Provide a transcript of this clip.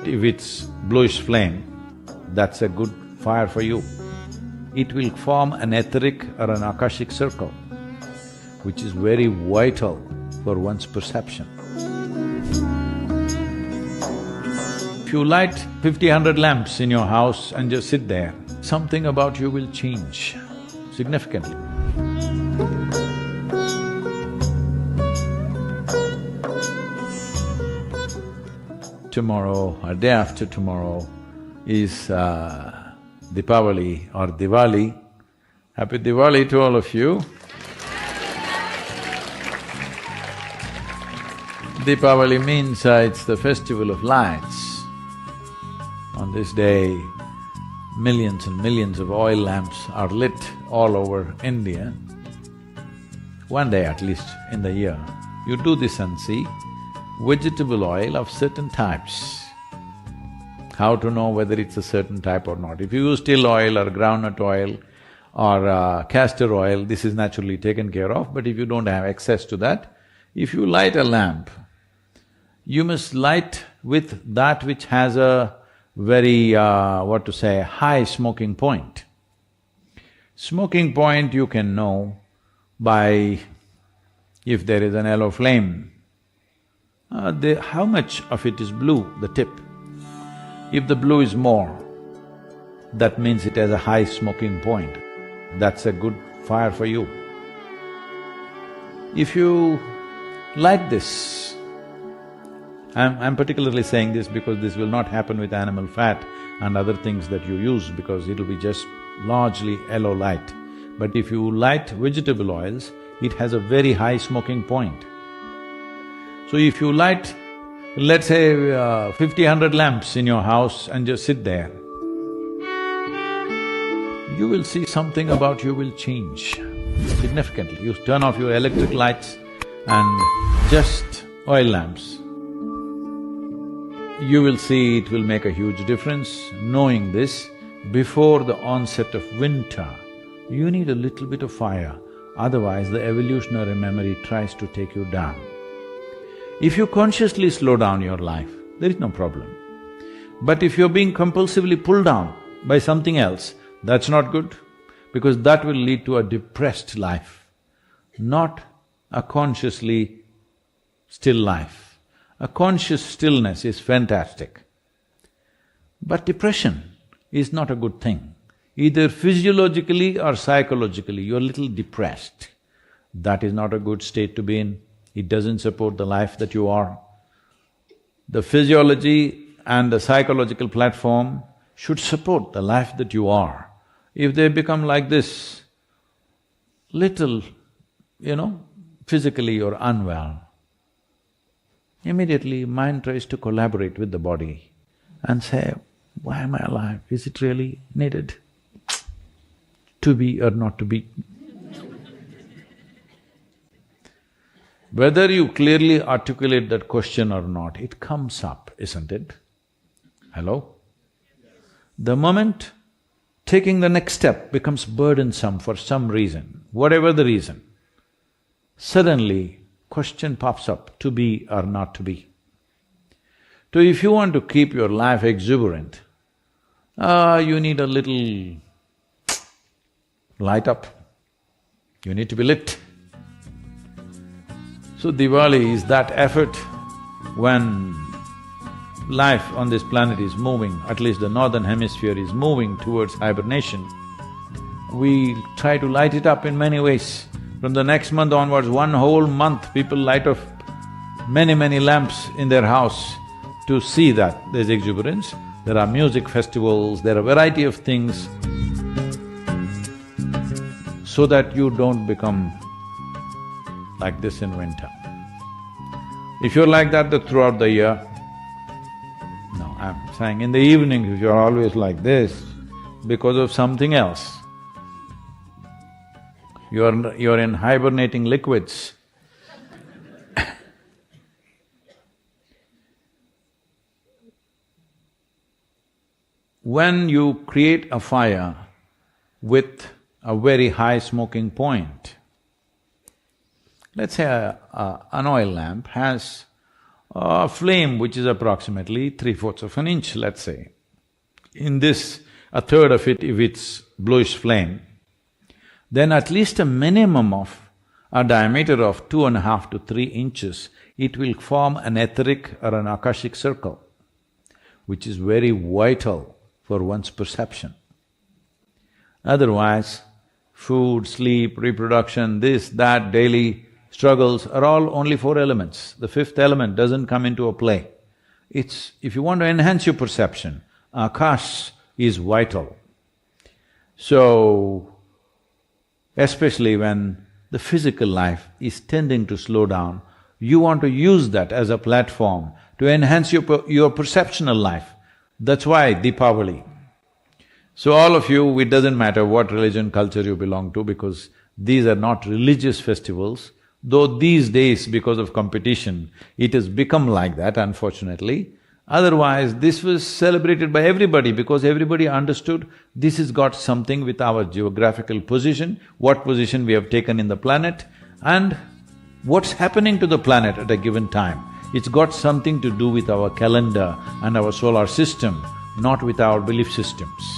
if it's bluish flame, that's a good fire for you. It will form an etheric or an akashic circle, which is very vital for one's perception. If you light 50, 100 lamps in your house and just sit there, something about you will change significantly. Tomorrow or day after tomorrow is Deepavali or Diwali. Happy Diwali to all of you. Deepavali means it's the festival of lights. On this day, millions and millions of oil lamps are lit all over India. One day at least in the year, you do this and see vegetable oil of certain types. How to know whether it's a certain type or not? If you use till oil or groundnut oil or castor oil, this is naturally taken care of, but if you don't have access to that, if you light a lamp, you must light with that which has a very, high smoking point. Smoking point you can know by if there is an yellow flame, how much of it is blue, the tip. If the blue is more, that means it has a high smoking point. That's a good fire for you. If you light this, I'm particularly saying this because this will not happen with animal fat and other things that you use because it'll be just largely yellow light. But if you light vegetable oils, it has a very high smoking point. So if you light, let's say 50, 100 lamps in your house and just sit there, you will see something about you will change significantly. You turn off your electric lights and just oil lamps. You will see it will make a huge difference. Knowing this, before the onset of winter, you need a little bit of fire, otherwise the evolutionary memory tries to take you down. If you consciously slow down your life, there is no problem. But if you're being compulsively pulled down by something else, that's not good, because that will lead to a depressed life, not a consciously still life. A conscious stillness is fantastic. But depression is not a good thing. Either physiologically or psychologically, you're a little depressed. That is not a good state to be in. It doesn't support the life that you are. The physiology and the psychological platform should support the life that you are. If they become like this, little, physically you're unwell, immediately mind tries to collaborate with the body and say, why am I alive? Is it really needed to be or not to be? Whether you clearly articulate that question or not, it comes up, isn't it? Hello? The moment taking the next step becomes burdensome for some reason, whatever the reason, suddenly question pops up, to be or not to be. So if you want to keep your life exuberant, you need a little light up, you need to be lit. So Diwali is that effort when life on this planet is moving, at least the northern hemisphere is moving towards hibernation. We try to light it up in many ways. From the next month onwards, one whole month, people light up many lamps in their house to see that there's exuberance. There are music festivals, there are a variety of things so that you don't become like this in winter. If you're like that throughout the year, no, I'm saying in the evening if you're always like this because of something else, you're in hibernating liquids. When you create a fire with a very high smoking point, let's say an oil lamp has flame which is approximately 3/4 of an inch, let's say. In this, a third of it, if it's bluish flame, then at least a minimum of a diameter of 2.5 to 3 inches, it will form an etheric or an akashic circle, which is very vital for one's perception. Otherwise, food, sleep, reproduction, this, that, daily struggles are all only 4 elements. The 5th element doesn't come into a play. If you want to enhance your perception, akash is vital. So, especially when the physical life is tending to slow down, you want to use that as a platform to enhance your perceptual life. That's why Deepavali. So all of you, it doesn't matter what religion, culture you belong to, because these are not religious festivals, though these days, because of competition, it has become like that, unfortunately. Otherwise, this was celebrated by everybody because everybody understood this has got something with our geographical position, what position we have taken in the planet, and what's happening to the planet at a given time. It's got something to do with our calendar and our solar system, not with our belief systems.